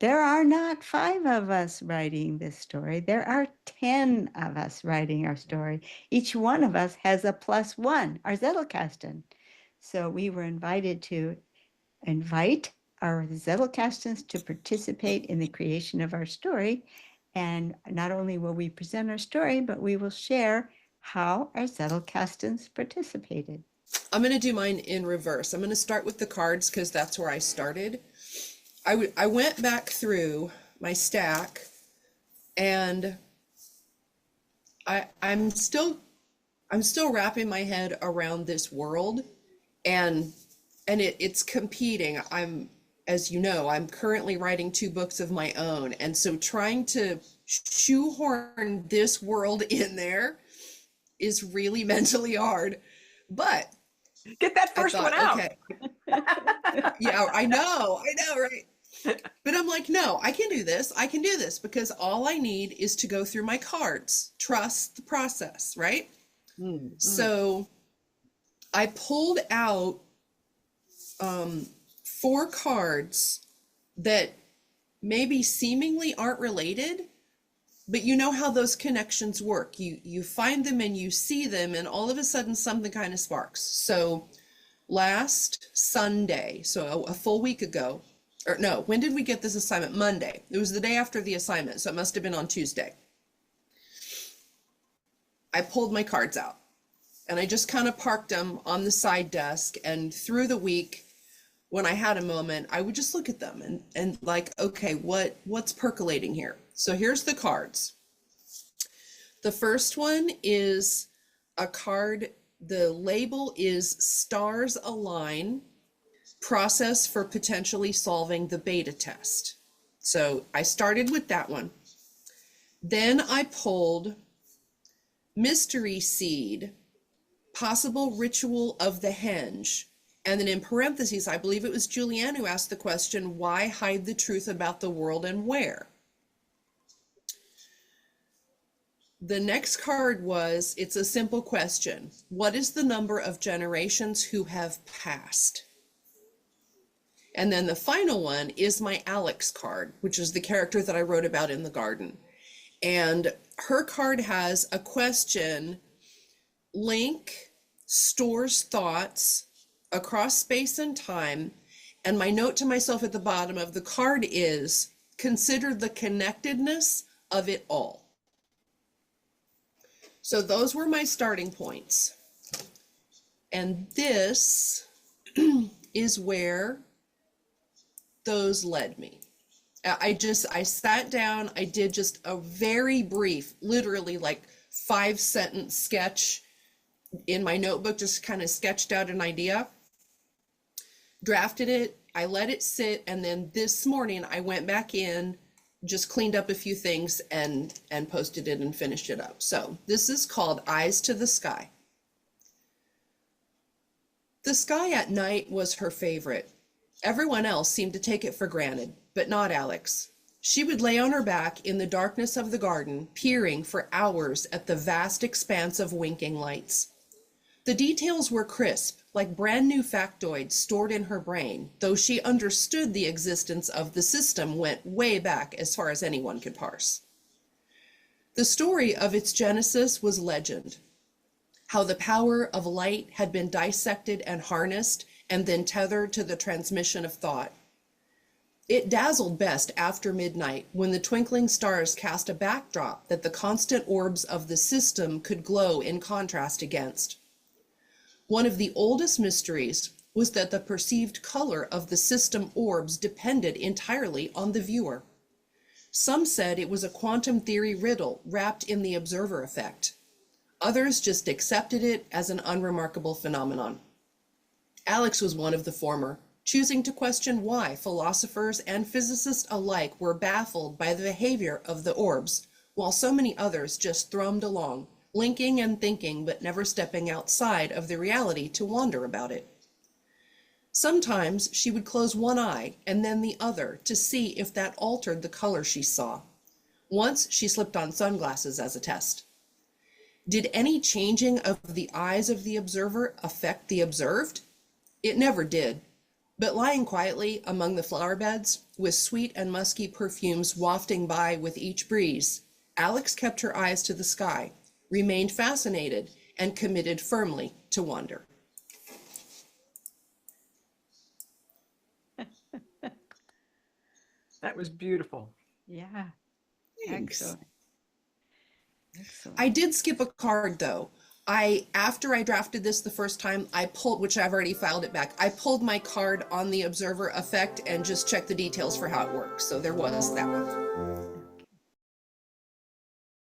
There are not 5 of us writing this story. There are 10 of us writing our story. Each one of us has a +1, our Zettelkasten. So we were invited to invite our Zettelkastens to participate in the creation of our story. And not only will we present our story, but we will share how our Zettelkastens participated. I'm going to do mine in reverse. I'm going to start with the cards because that's where I started. I went back through my stack, and I'm still wrapping my head around this world, and it's competing. As you know, I'm currently writing 2 books of my own, and so trying to shoehorn this world in there is really mentally hard. But get that first one out. Okay. Yeah, I know, right? But I'm like, no, I can do this because all I need is to go through my cards. Trust the process, right? Mm-hmm. So I pulled out 4 cards that maybe seemingly aren't related, but you know how those connections work. You find them and you see them, and all of a sudden something kind of sparks. So last Sunday, so a full week ago, or no, when did we get this assignment? Monday. It was the day after the assignment, so it must have been on Tuesday. I pulled my cards out, and I just kind of parked them on the side desk, and through the week, when I had a moment, I would just look at them and like, okay, what's percolating here? So here's the cards. The first one is a card, the label is Stars Align, Process for Potentially Solving the Beta Test. So I started with that one. Then I pulled Mystery Seed, Possible Ritual of the Henge. And then in parentheses, I believe it was Julianne who asked the question, why hide the truth about the world and where? The next card was, it's a simple question. What is the number of generations who have passed? And then the final one is my Alex card, which is the character that I wrote about in the garden. And her card has a question. Link stores thoughts across space and time. And my note to myself at the bottom of the card is, consider the connectedness of it all. So those were my starting points. And this is where those led me. I sat down, I did just a very brief, literally like 5-sentence sketch in my notebook, just kind of sketched out an idea, drafted it, I let it sit, and then this morning I went back in, just cleaned up a few things and posted it and finished it up. So this is called Eyes to the Sky. The sky at night was her favorite. Everyone else seemed to take it for granted, but not Alex. She would lay on her back in the darkness of the garden, peering for hours at the vast expanse of winking lights. The details were crisp, like brand new factoids stored in her brain, though she understood the existence of the system went way back as far as anyone could parse. The story of its genesis was legend. How the power of light had been dissected and harnessed and then tethered to the transmission of thought. It dazzled best after midnight, when the twinkling stars cast a backdrop that the constant orbs of the system could glow in contrast against. One of the oldest mysteries was that the perceived color of the system orbs depended entirely on the viewer. Some said it was a quantum theory riddle wrapped in the observer effect. Others just accepted it as an unremarkable phenomenon. Alex was one of the former, choosing to question why philosophers and physicists alike were baffled by the behavior of the orbs, while so many others just thrummed along, linking and thinking but never stepping outside of the reality to wonder about it. Sometimes she would close one eye and then the other to see if that altered the color she saw. Once she slipped on sunglasses as a test. Did any changing of the eyes of the observer affect the observed? It never did. But lying quietly among the flower beds, with sweet and musky perfumes wafting by with each breeze, Alex kept her eyes to the sky, remained fascinated, and committed firmly to wonder. That was beautiful. Yeah. Thanks. Excellent. Excellent. I did skip a card though. After I drafted this the first time, I pulled, which I've already filed it back, I pulled my card on the observer effect and just checked the details for how it works. So there was that one.